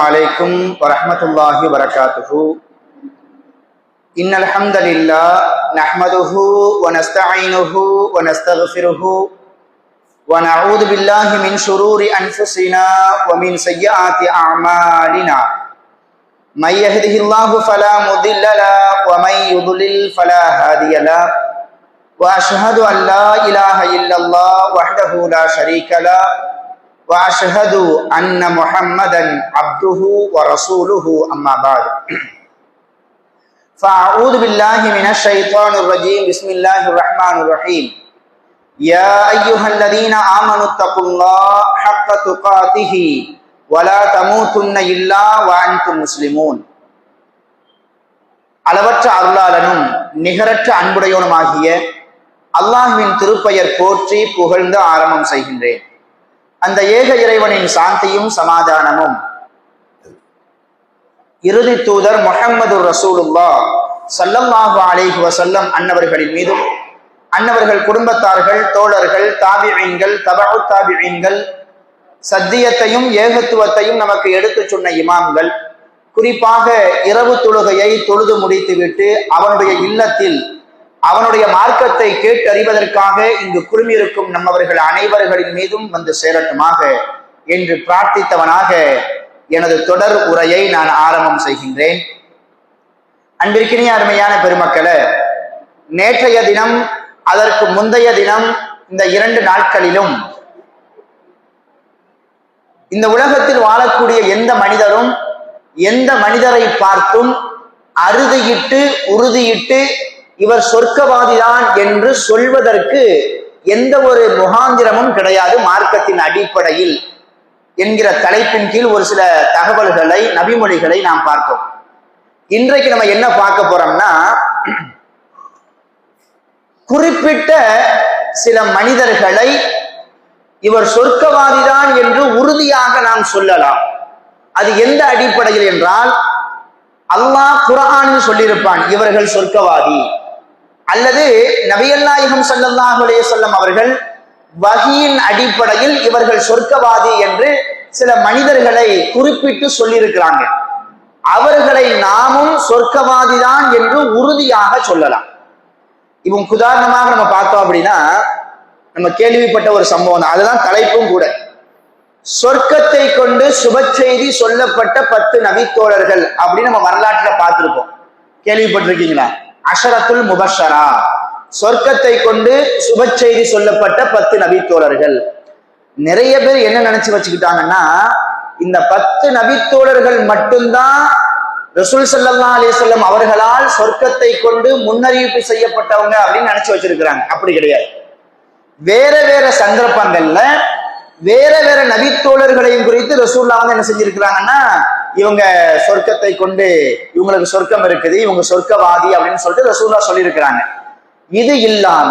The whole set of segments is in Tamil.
عليكم ورحمة الله وبركاته. إن الحمد لله نحمده ونستعينه ونستغفره ونعوذ بالله من شرور أنفسنا ومن سيئات أعمالنا. من يهده الله فلا مضل له ومن يضلل فلا هادي له. وأشهد أن لا إله إلا الله وحده لا شريك له وأشهد أن محمدا عبده ورسوله أما بعد. فأعوذ بالله من الشيطان الرجيم. بسم الله الرحمن الرحيم. يا أيها الذين آمنوا اتقوا الله حق تقاته ولا تموتن إلا وأنتم مسلمون. அளவற்ற அருளாளனும் நிகரற்ற அன்புடையவனுமாகிய அல்லாஹ்வின் திருப்பெயர் போற்றி புகழ்ந்து ஆரம்பம் செய்கின்றேன். அந்த ஏக இறைவனின் சாந்தியும் சமாதானமும் இறுதி தூதர் முஹம்மது ரசூலுல்லாஹ் ஸல்லல்லாஹு அலைஹி வஸல்லம் அன்னவர்களின் மீதும், அன்னவர்கள் குடும்பத்தார்கள், தோழர்கள், தாபிஈன்கள், தபஉ தாபிஈன்கள், சத்தியத்தையும் ஏகத்துவத்தையும் நமக்கு எடுத்துச் சொன்ன இமாம்கள், குறிப்பாக இரவு தொழுகையை தொழுது முடித்துவிட்டு அவனுடைய இல்லத்தில் அவனுடைய மார்க்கத்தை கேட்டறிவதற்காக இங்கு குழுமியிருக்கும் நம்மவர்கள் அனைவர்களின் மீதும் வந்து சேரட்டுமாக என்று பிரார்த்தித்தவனாக எனது தொடர் உரையை நான் ஆரம்பம் செய்கின்றேன். அன்பிற்கினிய அருமையான பெருமக்களே, நேற்றைய தினம், அதற்கு முந்தைய தினம், இந்த 2 நாட்களிலும் இந்த உலகத்தில் வாழக்கூடிய எந்த மனிதரும் எந்த மனிதரை பார்த்தும் அறுதியிட்டு உறுதியிட்டு இவர் சொர்க்கவாதிதான் என்று சொல்வதற்கு எந்த ஒரு முகாந்திரமும் கிடையாது மார்க்கத்தின் அடிப்படையில் என்கிற தலைப்பின் கீழ் ஒரு சில தகவல்களை, நபிமொழிகளை நாம் பார்த்தோம். இன்றைக்கு நம்ம என்ன பார்க்க போறோம்னா, குறிப்பிட்ட சில மனிதர்களை இவர் சொர்க்கவாதிதான் என்று உறுதியாக நாம் சொல்லலாம். அது எந்த அடிப்படையில் என்றால், அல்லாஹ் குர்ஆனில் சொல்லியிருப்பான் இவர்கள் சொர்க்கவாதி, அல்லது நபிகள் நாயகம் ஸல்லல்லாஹு அலைஹி வஸல்லம் அவர்கள் வஹீயின் அடிப்படையில் இவர்கள் சொர்க்கவாதி என்று சில மனிதர்களை குறிப்பிட்டு சொல்லியிருக்கிறாங்க. அவர்களை நாமும் சொர்க்கவாதிதான் என்று உறுதியாக சொல்லலாம். இவங்க உதாரணமாக நம்ம பார்த்தோம் அப்படின்னா, நம்ம கேள்விப்பட்ட ஒரு சம்பவம் தான், அதுதான் தலைப்பும் கூட. சொர்க்கத்தை கொண்டு சுப செய்தி சொல்லப்பட்ட 10 நபித்தோழர்கள் அப்படின்னு நம்ம வரலாற்றில் பார்த்திருப்போம். கேள்விப்பட்டிருக்கீங்களா? அஷரத்துல் முபஷரா, சொர்க்கத்தை கொண்டு சுப செய்தி சொல்லப்பட்ட 10 நபித்தோழர்கள். நிறைய பேர் என்ன நினைச்சு வச்சுக்கிட்டாங்கன்னா, இந்த 10 நபித்தோழர்கள் மட்டும்தான் ரசூல் ஸல்லல்லாஹு அலைஹி வஸல்லம் அவர்களால் சொர்க்கத்தை கொண்டு முன்னறிவிப்பு செய்யப்பட்டவங்க அப்படின்னு நினைச்சு வச்சிருக்கிறாங்க. அப்படி கிடையாது. வேற வேற சந்தர்ப்பங்கள்ல வேற வேற நபித்தோழர்களையும் குறித்து ரசூலுல்லாஹ் வந்து என்ன செஞ்சிருக்கிறாங்கன்னா, இவங்க சொர்க்கத்தை கொண்டு, இவங்களுக்கு சொர்க்கம் இருக்குது, இவங்க சொர்க்கவாதி அப்படின்னு சொல்லிட்டு ரசூலுல்லாஹ் சொல்லியிருக்கிறாங்க. இது இல்லாம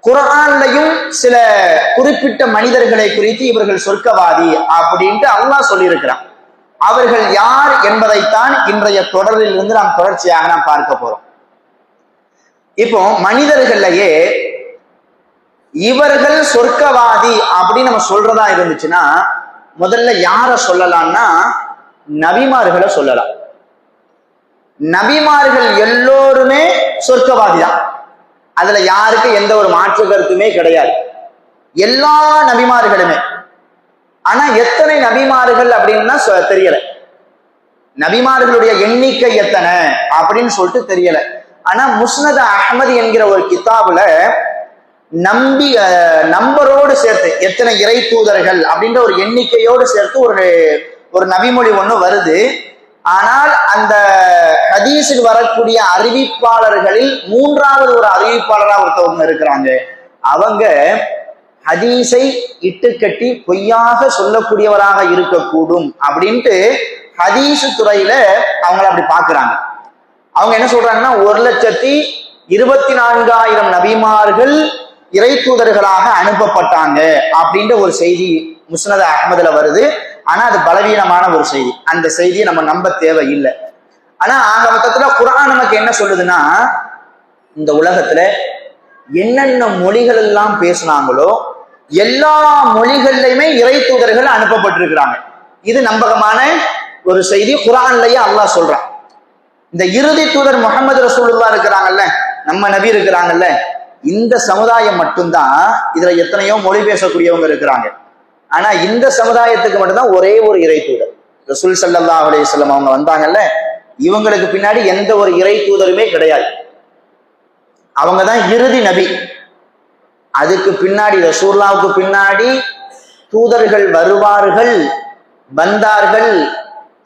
குர்ஆன்லயும் சில குறிப்பிட்ட மனிதர்களை குறித்து இவர்கள் சொர்க்கவாதி அப்படின்ட்டு அல்லாஹ் சொல்லியிருக்கிறான். அவர்கள் யார் என்பதைத்தான் இன்றைய தொடரில் இருந்து நாம் தொடர்ச்சியாக நாம் பார்க்க போறோம். இப்போ மனிதர்கள்லயே இவர்கள் சொர்க்கவாதி அப்படின்னு நம்ம சொல்றதா இருந்துச்சுன்னா, முதல்ல யார சொல்லலாம்னா, நபிமார்களை சொல்லலாம். நபிமார்கள் எல்லோருமே சொர்க்கவாதி தான். அதுல யாருக்கு எந்த ஒரு மாற்று கருத்துமே கிடையாது. எல்லா நபிமார்களுமே. ஆனா எத்தனை நபிமார்கள் அப்படின்னா தெரியல. நபிமார்களுடைய எண்ணிக்கை எத்தனை அப்படின்னு சொல்லிட்டு தெரியல. ஆனா முஸ்னத் அஹ்மது என்கிற ஒரு கிதாபுல நம்பரோடு சேர்த்து எத்தனை இறை தூதர்கள் அப்படின்ற ஒரு எண்ணிக்கையோடு சேர்த்து ஒரு நபிமொழி ஒண்ணு வருது. ஆனால் அந்த ஹதீஸில் வரக்கூடிய அறிவிப்பாளர்களில் 3வது ஒரு அறிவிப்பாளராக ஒருத்தவங்க இருக்கிறாங்க. அவங்க ஹதீஸை இட்டுக்கட்டி பொய்யாக சொல்லக்கூடியவராக இருக்கக்கூடும் அப்படின்ட்டு ஹதீஸ் துறையில அவங்கள அப்படி பாக்குறாங்க. அவங்க என்ன சொல்றாங்கன்னா, 1,24,000 நபிமார்கள் இறை தூதர்களாக அனுப்பப்பட்டாங்க அப்படின்ற ஒரு செய்தி முஸ்னத் அஹ்மதுல வருது. ஆனா அது பலவீனமான ஒரு செய்தி. அந்த செய்தியை நம்ம நம்ப தேவையில்லை. ஆனா ஆக மொத்தத்துல குர்ஆன் நமக்கு என்ன சொல்லுதுன்னா, இந்த உலகத்துல என்னென்ன மொழிகள் எல்லாம் பேசினாங்களோ எல்லா மொழிகள்லையுமே இறை தூதர்கள் அனுப்பப்பட்டிருக்கிறாங்க. இது நம்பகமான ஒரு செய்தி குர்ஆன்லயே அல்லாஹ் சொல்றான். இந்த இறுதி தூதர் முஹம்மது ரசூலுல்லாஹ் இருக்கிறாங்கல்ல, நம்ம நபி இருக்கிறாங்கல்ல, இந்த சமுதாயம் மட்டும்தான். இதுல எத்தனையோ மொழி பேசக்கூடியவங்க இருக்கிறாங்க. ஆனா இந்த சமுதாயத்துக்கு மட்டும்தான் ஒரே ஒரு இறை தூதர் ரசூல் ஸல்லல்லாஹு அலைஹி வஸல்லம் அவங்க வந்தாங்கல்ல, இவங்களுக்கு பின்னாடி எந்த ஒரு இறை தூதருமே கிடையாது. அவங்கதான் இறுதி நபி. அதுக்கு பின்னாடி ரசூலுல்லாஹ்வுக்கு பின்னாடி தூதர்கள் வருவார்கள், வந்தார்கள்,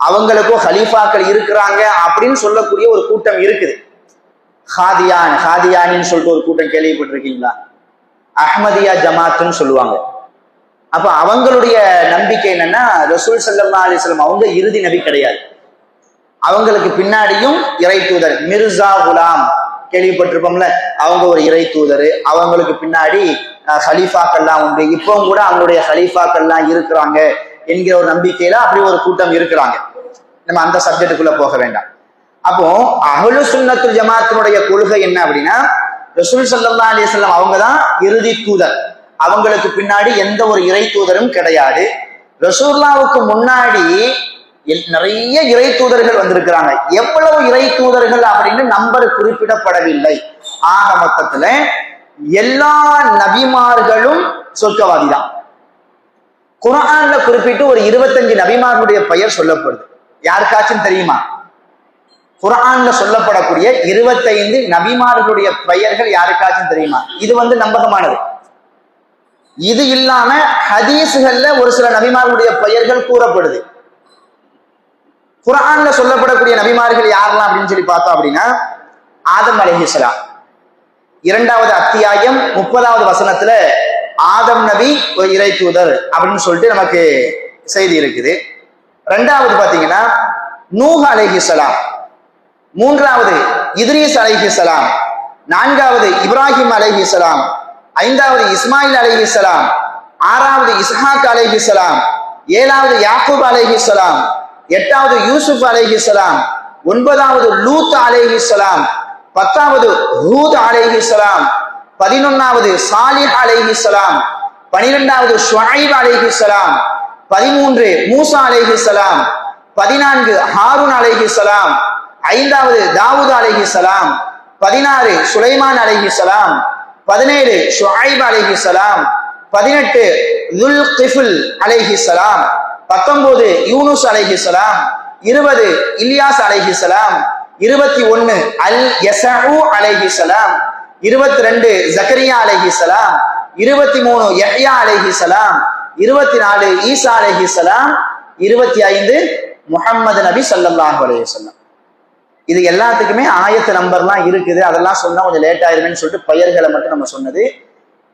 அவங்களுக்கும் ஹலீஃபாக்கள் இருக்கிறாங்க அப்படின்னு சொல்லக்கூடிய ஒரு கூட்டம் இருக்குது. ஹாதியானின்னு சொல்லிட்டு ஒரு கூட்டம் கேள்விப்பட்டிருக்கீங்களா? அஹ்மதியா ஜமாத்துன்னு சொல்லுவாங்க. அப்ப அவங்களுடைய நம்பிக்கை என்னன்னா, ரசூல் ஸல்லல்லாஹு அலைஹி வஸல்லம் அவங்க இறுதி நபி கிடையாது. அவங்களுக்கு பின்னாடியும் இறை தூதர் மிர்சா குலாம் கேள்விப்பட்டிருப்போம்ல, அவங்க ஒரு இறை தூதர். அவங்களுக்கு பின்னாடி ஹலீஃபாக்கள்லாம் உண்டு. இப்பவும் கூட அவங்களுடைய ஹலீஃபாக்கள்லாம் இருக்கிறாங்க என்கிற ஒரு நம்பிக்கையில அப்படி ஒரு கூட்டம் இருக்கிறாங்க. நம்ம அந்த சப்ஜெக்டுக்குள்ள போக வேண்டாம். அப்போ அஹ்லு சுன்னத்துல் ஜமாத்தினுடைய கொள்கை என்ன அப்படின்னா, ரசூல் ஸல்லல்லாஹு அலைஹி வஸல்லம் அவங்க தான் இறுதி தூதர். அவங்களுக்கு பின்னாடி எந்த ஒரு இறை தூதரும் கிடையாது. ரசூலுல்லாஹ்வுக்கு முன்னாடி நிறைய இறை தூதர்கள் வந்திருக்கிறாங்க. எவ்வளவு இறை தூதர்கள் அப்படின்னு நம்பர் குறிப்பிடப்படவில்லை. ஆக மொத்தத்துல எல்லா நபிமார்களும் சொர்க்கவாதி தான். குர்ஆன்ல குறிப்பிட்டு ஒரு 25 நபிமார்களுடைய பெயர் சொல்லப்படுது. யாருக்காச்சும் தெரியுமா? குர்ஆன்ல சொல்லப்படக்கூடிய 25 நபிமார்களுடைய பெயர்கள் யாருக்காச்சும் தெரியுமா? இது நம்பகமானது. இது இல்லாம ஹதீஸ்கள்ல ஒரு சில நபிமார்களுடைய பெயர்கள் கூறப்படுது. குர்ஆன்ல சொல்லப்படக்கூடிய நபிமார்கள் யாரெல்லாம் அப்படின்னு சொல்லி பார்த்தோம் அப்படின்னா, ஆதம் அலைஹிஸ்ஸலாம் 2வது அத்தியாயம் 30வது வசனத்துல ஆதம் நபி ஒரு இறை தூதர் அப்படின்னு சொல்லிட்டு நமக்கு செய்தி இருக்குது. 2வது பாத்தீங்கன்னா நூஹ் அலைஹிஸ்ஸலாம், 3வது இத்ரீஸ் அலைஹிஸ்ஸலாம், 4வது இப்ராஹிம் அலைஹிஸ்ஸலாம், 5வது இஸ்மாயில் அலைஹிஸ்ஸலாம், 6வது இஸ்ஹாக் அலைஹிஸ்ஸலாம், 7வது யாக்கூப் அலைஹிஸ்ஸலாம், 8வது யூசுப் அலைஹிஸ்ஸலாம், 9வது லூத் அலைஹிஸ்ஸலாம், 10வது ஹூத் அலைஹிஸ்ஸலாம், 11வது சாலிஹ் அலைஹிஸ்ஸலாம், 12வது ஷுஐப் அலைஹிஸ்ஸலாம், 13 மூசா அலைஹிஸ்ஸலாம், 14 ஹாரூன் அலைஹிஸ்ஸலாம், 5வது தாவூத் அலைஹிஸ்ஸலாம், 16 சுலைமான் அலைஹிஸ்ஸலாம், 17 ஷுஐப் அலைஹிஸ்ஸலாம், 18 துல் கிஃபில் அலைஹிஸ்ஸலாம், 19 யூனுஸ் அலைஹிஸ்ஸலாம், 20 இல்யாஸ் அலைஹிஸ்ஸலாம், 21 அல் யஸஉ அலைஹிஸ்ஸலாம், 22 ஜக்கரியா அலைஹிஸ்ஸலாம், 23 யஹ்யா அலைஹிஸ்ஸலாம், 24 ஈசா அலைஹிஸ்ஸலாம், 25 முஹம்மது நபி ஸல்லல்லாஹு அலைஹி வஸல்லம். இது எல்லாத்துக்குமே ஆயத்து நம்பர்லாம் இருக்குது. அதெல்லாம் சொன்னா கொஞ்சம் லேட் ஆயிருமேன்னு சொல்லிட்டு பெயர்களை மட்டும் நம்ம சொன்னது.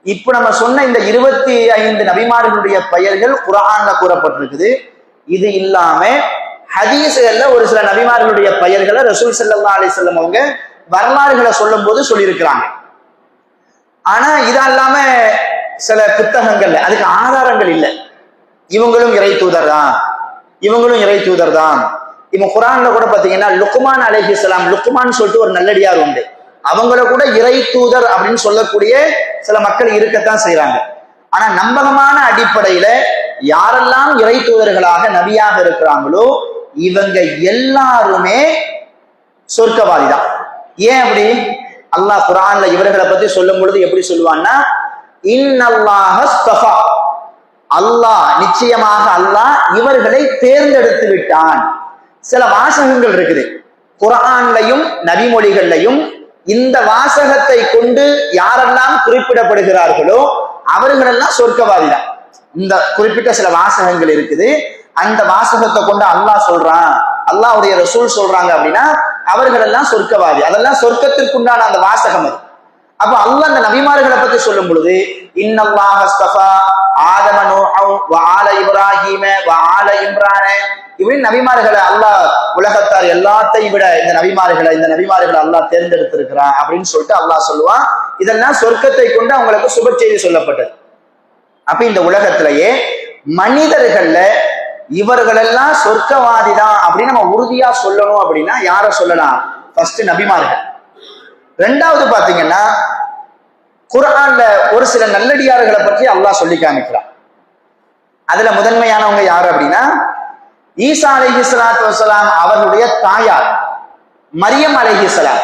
இப்ப நம்ம சொன்ன இந்த 25 நபிமார்களுடைய பெயர்கள் குர்ஆன்ல கூறப்பட்டிருக்குது. இது இல்லாம ஹதீஸ்கள்ல ஒரு சில நபிமார்களுடைய பெயர்களை ரசூல் ஸல்லல்லாஹு அலைஹி வஸல்லம் அவங்க வரலாறுகளை சொல்லும் போது சொல்லியிருக்கிறாங்க. ஆனா இதல்லாம சில புத்தகங்கள்ல அதுக்கு ஆதாரங்கள் இல்லை. இவங்களும் இறை தூதர் தான், இவங்களும் இறை தூதர் தான். இவன் குர்ஆன்ல கூட பாத்தீங்கன்னா லுக்மான் அலைஹிஸ்ஸலாம், லுக்மான் சொல்லிட்டு ஒரு நல்லடியார் உண்டு. அவங்கள கூட இறை தூதர் அப்படின்னு சொல்லக்கூடிய சில மக்கள் இருக்கத்தான் செய்யறாங்க. ஆனா நம்பகமான அடிப்படையில யாரெல்லாம் இறை தூதர்களாக நபியாக இருக்கிறாங்களோ இவங்க எல்லாருமே சொர்க்கவாதி தான். ஏன் அப்படி? அல்லாஹ் குர்ஆன்ல இவர்களை பத்தி சொல்லும் பொழுது எப்படி சொல்லுவான்னா, இன்னல்லாஹ ஸ்தஃபா, அல்லாஹ் நிச்சயமாக அல்லாஹ் இவர்களை தேர்ந்தெடுத்து விட்டான். சில வாசகங்கள் இருக்குது குர்ஆன்லையும் நபிமொழிகள்லையும். இந்த வாசகத்தை கொண்டு யாரெல்லாம் குறிப்பிடப்படுகிறார்களோ அவர்களெல்லாம் சொர்க்கவாதி தான். இந்த குறிப்பிட்ட சில வாசகங்கள் இருக்குது. அந்த வாசகத்தை கொண்டு அல்லாஹ் சொல்றான், அல்லாஹ்வுடைய ரசூல் சொல்றாங்க அப்படின்னா அவர்கள் எல்லாம் சொர்க்கவாதி. அதெல்லாம் சொர்க்கத்திற்குண்டான அந்த வாசகம் அது. அப்ப அல்லாஹ் அந்த நபிமார்களை பத்தி சொல்லும் பொழுது இன்னல்லாஹ ஸ்தஃபா ஆதம நூஹ் வ ஆல இப்ராஹீம வ ஆல இம்ரான, இப்படி நபிமார்களை அல்லாஹ் உலகத்தார் எல்லாத்தையும் விட இந்த நபிமார்களை அல்லாஹ் தேர்ந்தெடுத்திருக்கிறான் அப்படின்னு சொல்லிட்டு அல்லாஹ் சொல்லுவான். இதெல்லாம் சொர்க்கத்தை கொண்டு அவங்களுக்கு சுப செய்தி சொல்லப்பட்டது. அப்ப இந்த உலகத்திலேயே மனிதர்கள்ல இவர்களெல்லாம் சொர்க்கவாதி தான் அப்படின்னு நம்ம உறுதியா சொல்லணும் அப்படின்னா யார சொல்லலாம்? ஃபர்ஸ்ட் நபிமார்கள். 2வது பாத்தீங்கன்னா குர்ஆன்ல ஒரு சில நல்லடியார்களை பற்றி அல்லாஹ் சொல்லி காமிக்கிறான். அதுல முதன்மையானவங்க யாரு அப்படின்னா ஈசா அலைஹிஸ்ஸலாத்து வஸ்ஸலாம் அவர்களுடைய தாயார் மரியம் அலைஹிஸ்ஸலாம்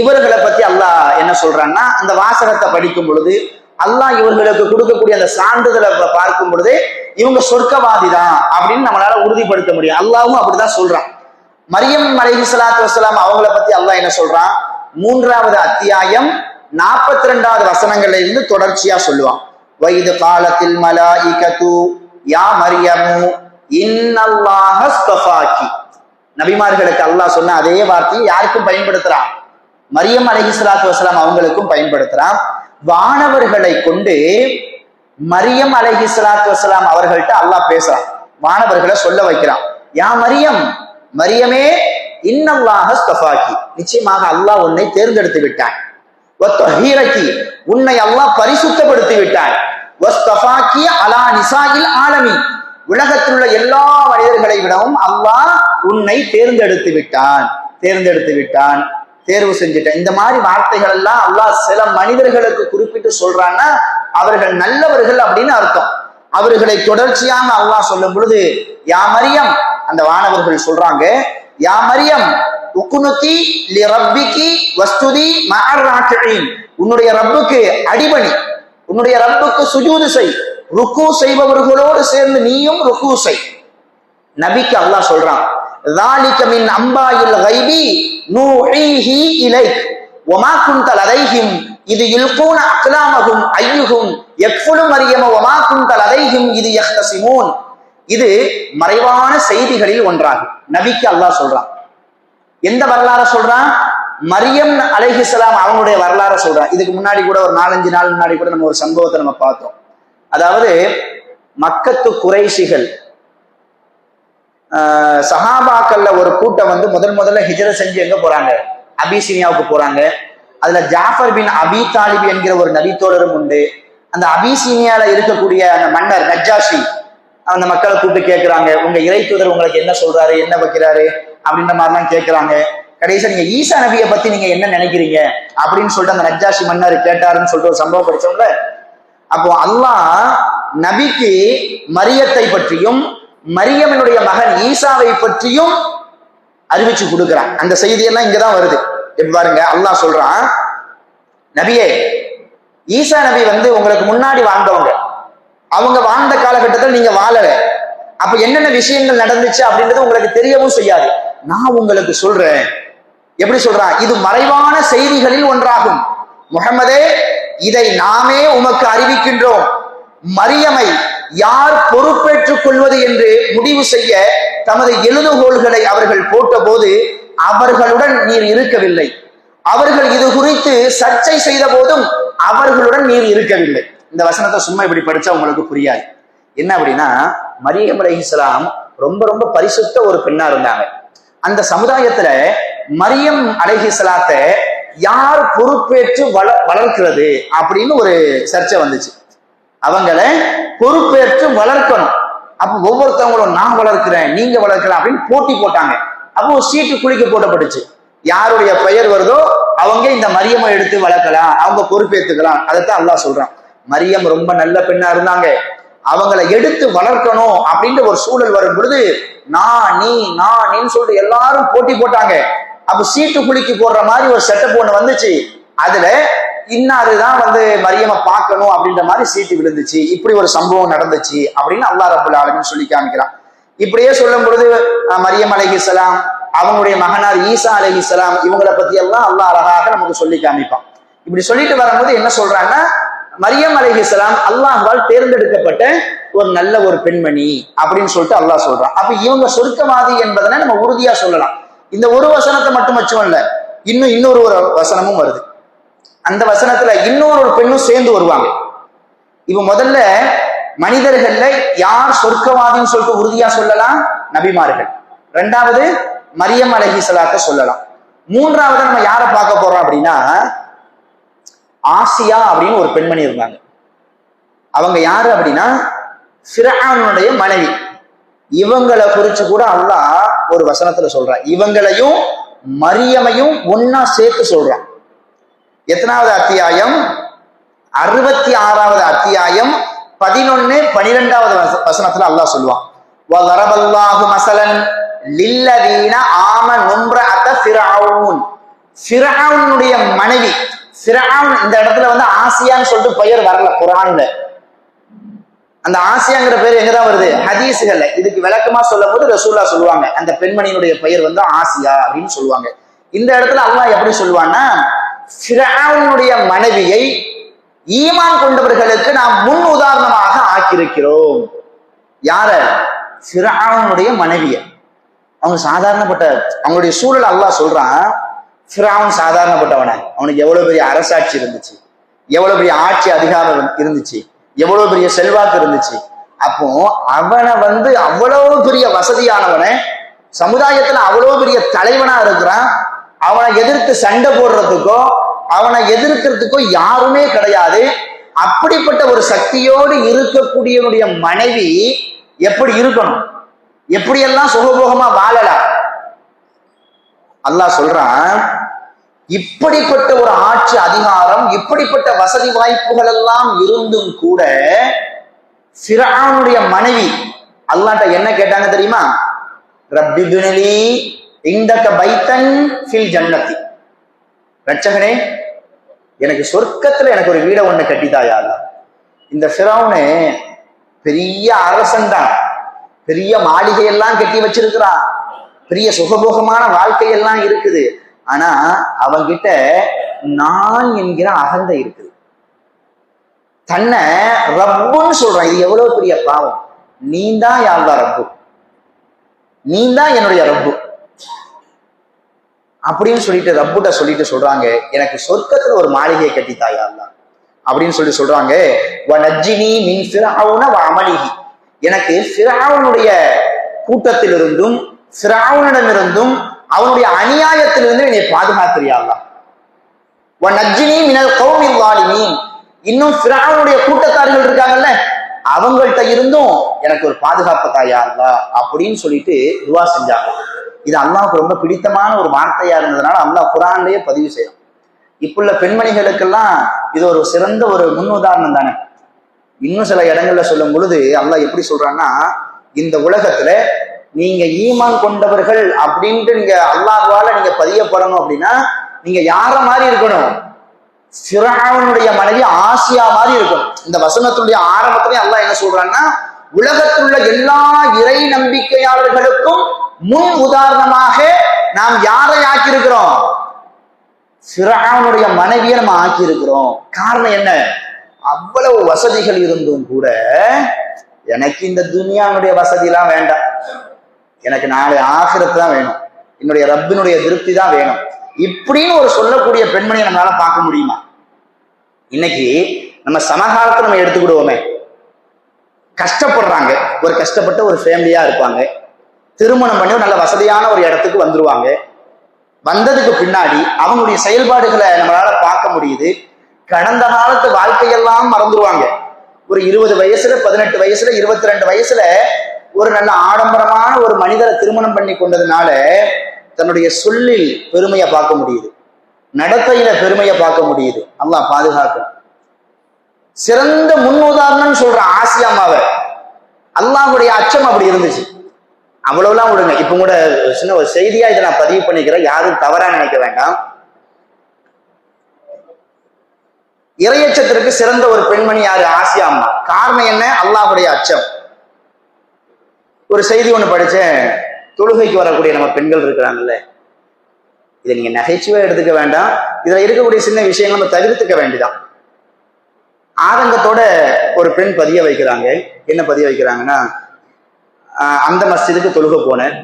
இவர்களை பத்தி அல்லாஹ் என்ன சொல்றான்னா, அந்த வாசகத்தை படிக்கும் பொழுது அல்லாஹ் இவர்களுக்கு கொடுக்கக்கூடிய அந்த சான்றிதழை பார்க்கும் பொழுது இவங்க சொர்க்கவாதி தான் அப்படின்னு நம்மளால உறுதிப்படுத்த முடியும். அல்லாஹ்வும் அப்படிதான் சொல்றான். மரியம் அலைஹிஸ்ஸலாத்து வஸ்ஸலாம் அவங்கள பத்தி அல்லாஹ் என்ன சொல்றான், 3வது அத்தியாயம் 42வது வசனங்கள்ல இருந்து தொடர்ச்சியா சொல்லுவான். வைது காலத்தில் மலாயிகத்து யா மரியமு இன்னல்லாஹ ஸ்தஃபாக்கி. நபிமார்களுக்கு அல்லாஹ் சொன்ன அதே வார்த்தையை யாருக்கும் பயன்படுத்துறான், மரியம் அலைஹிஸ்ஸலாத்து வஸ்ஸலாம் அவங்களுக்கும் பயன்படுத்துறான். வானவர்களை கொண்டு மரியம் அலைஹிஸ்ஸலாத்து வஸ்ஸலாம் அவர்கள்ட்ட அல்லாஹ் பேசுறான், வானவர்களை சொல்ல வைக்கிறான். யா மரியம், மரியமே, இன்னல்லாஹ ஸ்தஃபாக்கி, நிச்சயமாக அல்லாஹ் உன்னை தேர்ந்தெடுத்து விட்டான். வத்தஹீரகி, உன்னை அல்லாஹ் பரிசுத்தப்படுத்தி விட்டான். வஸ்தஃபாக்கி அலா நிசாயில் ஆலமீன், உலகத்தில் உள்ள எல்லா மனிதர்களை விடவும் அல்லாஹ் உன்னை தேர்ந்தெடுத்து விட்டான், தேர்வு செஞ்சுட்டான். இந்த மாதிரி வார்த்தைகள் எல்லாம் அல்லாஹ் சில மனிதர்களுக்கு குறிப்பிட்டு சொல்றான்னா அவர்கள் நல்லவர்கள் அப்படின்னு அர்த்தம். அவர்களை தொடர்ச்சியாக அல்லாஹ் சொல்லும் பொழுது யா மரியம், அந்த வானவர்கள் சொல்றாங்க, யா மரியம் உக்குனுதி லி ரப்பிகி வஸ்துதி மஅர் ராக்கிஈன், உன்னுடைய ரப்புக்கு அடிபணி, உன்னுடைய ரப்புக்கு சுஜூது செய், ருக்கு செய்பவர்களோடு சேர்ந்து நீயும் ருக்கு செய். நபிக்கு அல்லாஹ் சொல்றான், ذَلِكَ مِنْ أَنْبَاءِ الْغَيْبِ نُوحِيهِ إِلَيْكَ وَمَا كُنْتَ لَدَيْهِمْ إِذْ يُلْقُونَ أَقْلَامَهُمْ أَيُّهُمْ يَكْفُلُ مَرْيَمَ وَمَا كُنْتَ لَدَيْهِمْ إِذْ يَخْتَصِمُونَ. இது மறைவான செய்திகளில் ஒன்றாகும். நபிக்கு அல்லாஹ் சொல்றான். எந்த வரலாறு சொல்றான், மரியம் அலைஹிஸ்ஸலாம் அவங்களுடைய வரலாறு சொல்றான். இதுக்கு முன்னாடி கூட ஒரு 4-5 நாள் முன்னாடி கூட நம்ம ஒரு சம்பவத்தை நம்ம பார்த்தோம். அதாவது மக்கத்து குறைஷிகள் சஹாபாக்கள்ல ஒரு கூட்டம் வந்து முதல்ல ஹிஜ்ரத் செஞ்சு எங்க போறாங்க, அபிசீனியாவுக்கு போறாங்க. அதுல ஜாஃபர் பின் அபி தாலிப் என்கிற ஒரு நபித்தோழரும் உண்டு. அந்த அபிசீனியால இருக்கக்கூடிய அந்த மன்னர் நஜ்ஜாஷி அந்த மக்களை கூப்பிட்டு கேட்கிறாங்க, உங்க இறை தூதர் உங்களுக்கு என்ன சொல்றாரு, என்ன வைக்கிறாரு அப்படின்ற மாதிரிலாம் கேட்கிறாங்க. கடைசியா நீங்க ஈசா நபியை பத்தி நீங்க என்ன நினைக்கிறீங்க அப்படின்னு சொல்லிட்டு அந்த நஜ்ஜாஷி மன்னர் கேட்டாருன்னு சொல்லிட்டு ஒரு சம்பவம் படிச்சோம்ல. அப்போ அல்லாஹ் நபிக்கு மரியத்தை பற்றியும் மரியமனுடைய மகன் ஈசாவை பற்றியும் அறிவிச்சு கொடுக்கிறான். அந்த செய்தியெல்லாம் இங்கதான் வருது. எப்படி பாருங்க, அல்லாஹ் சொல்றான், நபியே, ஈசா நபி வந்து உங்களுக்கு முன்னாடி வாழ்ந்தவங்க, அவங்க வாழ்ந்த காலகட்டத்தில் நீங்க வாழல, அப்ப என்னென்ன விஷயங்கள் நடந்துச்சு அப்படின்றது உங்களுக்கு தெரியவும் செய்யாது. நான் உங்களுக்கு சொல்றேன். எப்படி சொல்றான், இது மறைவான செய்திகளில் ஒன்றாகும். முஹம்மதே, இதை நாமே உமக்கு அறிவிக்கின்றோம். மரியமை யார் பொறுப்பேற்றுக் கொள்வது என்று முடிவு செய்ய தமது எழுதுகோள்களை அவர்கள் போட்ட போது அவர்களுடன் நீர் இருக்கவில்லை. அவர்கள் இது குறித்து சர்ச்சை செய்த போதும் அவர்களுடன் நீர் இருக்கவில்லை. இந்த வசனத்தை சும்மா இப்படி படிச்சா உங்களுக்கு புரியாது. என்ன அப்படின்னா, மரியம் அலைஹிஸ்ஸலாம் ரொம்ப ரொம்ப பரிசுத்த ஒரு பெண்ணா இருந்தாங்க. அந்த சமுதாயத்துல மரியம் அலைஹிஸ்ஸலாத்தை யார் பொறுப்பேற்று வளர்க்கிறது அப்படின்னு ஒரு சர்ச்சை வந்துச்சு. அவங்களை பொறுப்பேற்று வளர்க்கணும். அப்ப ஒவ்வொருத்தவங்களும் நான் வளர்க்கிறேன், நீங்க வளர்க்கலாம் அப்படின்னு போட்டி போட்டாங்க. அப்போ சீட்டு குளிக்க போட்டப்பட்டுச்சு. யாருடைய பெயர் வருதோ அவங்க இந்த மரியமை எடுத்து வளர்க்கலாம், அவங்க பொறுப்பேற்றுக்கலாம். அதைத்தான் அல்லாஹ் சொல்றான். மரியம் ரொம்ப நல்ல பெண்ணா இருந்தாங்க, அவங்களை எடுத்து வளர்க்கணும் அப்படின்ற ஒரு சூழல் வரும் பொழுது நீன்னு சொல்லிட்டு எல்லாரும் போட்டி போட்டாங்க. அப்ப சீட்டு குளிக்கு போடுற மாதிரி ஒரு செட்டப் ஒண்ணு வந்துச்சு. அதுல இன்னாருதான் வந்து மரியமை பார்க்கணும் அப்படின்ற மாதிரி சீட்டு விழுந்துச்சு. இப்படி ஒரு சம்பவம் நடந்துச்சு அப்படின்னு அல்லாஹ் ரப்பல் ஆலமீன் சொல்லி காமிக்கிறான். இப்படியே சொல்லும் பொழுது மரியம் அலைஹிஸ்ஸலாம், அவங்களுடைய மகனார் ஈசா அலைஹிஸ்ஸலாம், இவங்களை பத்தி எல்லாம் அல்லாஹ் அழகாக நமக்கு சொல்லி காமிப்பான். இப்படி சொல்லிட்டு வரும்போது என்ன சொல்றாங்கன்னா, மரியம் அலைஹிஸ்ஸலாம் அல்லாஹ்வால் தேர்ந்தெடுக்கப்பட்ட ஒரு நல்ல ஒரு பெண்மணி அப்படின்னு சொல்லிட்டு அல்லாஹ் சொல்றான். அப்ப இவங்க சொர்க்கவாதி என்பதனை நம்ம உறுதியா சொல்லலாம். இந்த ஒரு வசனத்தை மட்டும் வச்சும் இல்ல, இன்னொரு ஒரு வசனமும் வருது. அந்த வசனத்துல இன்னொரு பெண்ணும் சேர்ந்து வருவாங்க. இப்ப முதல்ல மனிதர்கள்ல யார் சொர்க்கவாதின்னு சொல்லிட்டு உறுதியா சொல்லலாம், நபிமார்கள். ரெண்டாவது மரியம் அலைஹிஸ்ஸலாத்தை சொல்லலாம். மூன்றாவது நம்ம யாரை பார்க்க போறோம் அப்படின்னா, ஆசியா அப்படின்னு ஒரு பெண்மணி இருந்தாங்க. அவங்க யாரு அப்படின்னா ஃபிரௌனுடைய மனைவி. இவங்களை குறிச்சு கூட அல்லாஹ் ஒரு வசனத்துல சொல்றான். இவங்களையும் மரியமையும் ஒன்னா சேர்த்து சொல்றான். எத்தனாவது அத்தியாயம்? 66வது அத்தியாயம் 11-12வது வசனத்துல அல்லாஹ் சொல்லுவான், வலரபல்லாஹு மஸலன் லில்லதீன ஆமனு இம்ரஅத ஃபிர்அவுன். ஃபிர்அவுனுடைய மனைவி, ஃபிர்அவுன் இந்த இடத்துல வந்து ஆசியான்னு சொல்லிட்டு பெயர் வரல குர்ஆன்ல. அந்த ஆசியாங்கிற பேர் எங்கதான் வருது? ஹதீஸ்கள்ல. இதுக்கு விளக்கமா சொல்லும் போது ரசூலுல்லாஹ் சொல்லுவாங்க அந்த பெண்மணியினுடைய பெயர் வந்து ஆசியா அப்படின்னு சொல்லுவாங்க. இந்த இடத்துல அல்லாஹ் எப்படி சொல்லுவான்னா, ஃபிர்அவுனுடைய மனைவியை ஈமான் கொண்டவர்களுக்கு நாம் முன் உதாரணமாக ஆக்கியிருக்கிறோம். யார? ஃபிர்அவுனுடைய மனைவிய. அவங்க சாதாரணப்பட்ட, அவங்களுடைய சூழல் அல்லாஹ் சொல்றான். ஃபிர்அவுன் சாதாரணப்பட்டவன, அவனுக்கு எவ்வளவு பெரிய அரசாட்சி இருந்துச்சு, எவ்வளவு பெரிய ஆட்சி அதிகாரம் இருந்துச்சு, எவ்வளவு பெரிய செல்வாக்கு இருந்துச்சு. அப்போ அவனை வந்து அவ்வளவு பெரிய வசதியானவன, சமுதாயத்துல அவ்வளவு பெரிய தலைவனா இருக்கிறான். அவனை எதிர்த்து சண்டை போடுறதுக்கோ அவனை எதிர்க்கிறதுக்கோ யாருமே கிடையாது. அப்படிப்பட்ட ஒரு சக்தியோடு இருக்கக்கூடியவனுடைய மனைவி எப்படி இருக்கணும், எப்படியெல்லாம் சுகபோகமா வாழலாம். அல்லாஹ் சொல்றான், இப்படிப்பட்ட ஒரு ஆட்சி அதிகாரம், இப்படிப்பட்ட வசதி வாய்ப்புகள் எல்லாம் இருந்தும் கூட ஃபிர்அவுனுடைய மனைவி அல்லாஹ்ட்ட என்ன கேட்டாங்க தெரியுமா? ரப்பி பினலி இந்தக பைத்தன் ஃபில் ஜன்னதி. ரட்சகனே, எனக்கு சொர்க்கத்துல எனக்கு ஒரு வீடை ஒண்ணு கட்டித்தாயா. இந்த ஃபிர்அவுனு பெரிய அரசன் தான், பெரிய மாளிகையெல்லாம் கட்டி வச்சிருக்கிறான், பெரிய சுகபோகமான வாழ்க்கையெல்லாம் இருக்குது. ஆனா அவங்கிட்ட நான் என்கிற அகந்தை இருக்குது. தன்னை ரப்புன்னு சொல்றான். இது எவ்வளவு பெரிய பாவம். நீ தான் யாழ்வா ரப்பு, நீ தான் என்னுடைய ரப்பு அப்படின்னு சொல்லிட்டு ரப்புட்ட சொல்லிட்டு சொல்றாங்க, எனக்கு சொர்க்கத்துல ஒரு மாளிகையை கட்டித்தாயா அப்படின்னு சொல்லி சொல்றாங்க. வனஜ்ஜினி மின் ஃபிர்அவுன வ அமலிஹி. எனக்கு ஃபிர்அவுனுடைய கூட்டத்திலிருந்தும் ஃபிர்அவுனிடமிருந்தும் அவனுடைய அநியாயத்திலிருந்து என்னை பாதுகாக்கிறியா அல்லாஹ். வனஜ்ஜினி மினல் கௌமில் ஸாலிமீன். இன்னும் ஃபிர்அவுனுடைய கூட்டத்தார்கள் இருக்காங்கல்ல, அவங்கள்ட்ட இருந்தும் எனக்கு ஒரு பாதுகாப்பு தாயா அல்லாஹ் அப்படின்னு சொல்லிட்டு துவா செஞ்சாங்க. இது அல்லாஹ்வுக்கு ரொம்ப பிடித்தமான ஒரு வார்த்தையா இருந்ததுனால அல்லாஹ் குர்ஆன்லயே பதிவு செய்யும். இப்புள்ள பெண்மணிகளுக்கெல்லாம் இது ஒரு சிறந்த ஒரு முன் உதாரணம் தானே. இன்னும் சில இடங்கள்ல சொல்லும் பொழுது அல்லாஹ் எப்படி சொல்றான்னா, இந்த உலகத்துல நீங்க ஈமான் கொண்டவர்கள் அப்படின்ட்டு நீங்க அல்லாஹ்வால நீங்க பதியப்படணும் அப்படின்னா நீங்க யார மாதிரி இருக்கணும்? ஃபிர்அவுனுடைய மனைவி ஆசியா மாதிரி இருக்கணும். இந்த வசனத்துடைய ஆரம்பத்திலே அல்லாஹ் என்ன சொல்றான்னா, உலகத்தில் உள்ள எல்லா இறை நம்பிக்கையாளர்களுக்கும் முன் உதாரணமாக நாம் யாரை ஆக்கியிருக்கிறோம்? ஃபிர்அவுனுடைய மனைவியை நம்ம ஆக்கியிருக்கிறோம். காரணம் என்ன? அவ்வளவு வசதிகள் இருந்தும் கூட எனக்கு இந்த துனியாவுடைய வசதி எல்லாம் வேண்டாம், எனக்கு நாளை ஆகிரத்து தான் வேணும், என்னுடைய ரப்பினுடைய திருப்தி தான் வேணும் இப்படின்னு ஒரு சொல்லக்கூடிய பெண்மணியை நம்மளால பார்க்க முடியுமா? இன்னைக்கு நம்ம சமகாலத்தை நம்ம எடுத்துக்கிடுவோமே, கஷ்டப்படுறாங்க, ஒரு கஷ்டப்பட்ட ஒரு ஃபேமிலியா இருப்பாங்க, திருமணம் பண்ணி நல்ல வசதியான ஒரு இடத்துக்கு வந்துருவாங்க. வந்ததுக்கு பின்னாடி அவங்களுடைய செயல்பாடுகளை நம்மளால பார்க்க முடியுது. கடந்த காலத்து வாழ்க்கையெல்லாம் மறந்துடுவாங்க. ஒரு 20 வயசுல 18 வயசுல 22 வயசுல ஒரு நல்ல ஆடம்பரமான ஒரு மனிதரை திருமணம் பண்ணி கொண்டதுனால தன்னுடைய சொல்லில் பெருமையை பார்க்க முடியுது, நடத்தையில பெருமையை பார்க்க முடியுது. அல்லாஹ் பாதுகாக்கணும். சிறந்த முன் உதாரணம் சொல்ற ஆசியாமாவை அல்லாஹ்வுடைய அச்சம் அப்படி இருந்துச்சு. அவ்வளவுலாம் விடுங்க. இப்ப கூட சின்ன ஒரு செய்தியா இதை நான் பதிவு பண்ணிக்கிறேன், யாரும் தவறா நினைக்க வேண்டாம். இறையச்சத்திற்கு சிறந்த ஒரு பெண்மணி யாரு? ஆசியா அம்மா. காரணம் என்ன? அல்லாஹ்வுடைய அச்சம். ஒரு செய்தி ஒண்ணு படிச்சேன். தொழுகைக்கு வரக்கூடிய நம்ம பெண்கள் இருக்கிறாங்கல்ல, இதை நீங்க நகைச்சுவை எடுத்துக்க வேண்டாம், இதுல இருக்கக்கூடிய சின்ன விஷயங்கள் நம்ம தவிர்த்துக்க வேண்டியதான். ஆதங்கத்தோட ஒரு பெண் பதிய வைக்கிறாங்க. என்ன பதிய வைக்கிறாங்கன்னா, அந்த மஸ்ஜிதுக்கு தொழுக போனேன்,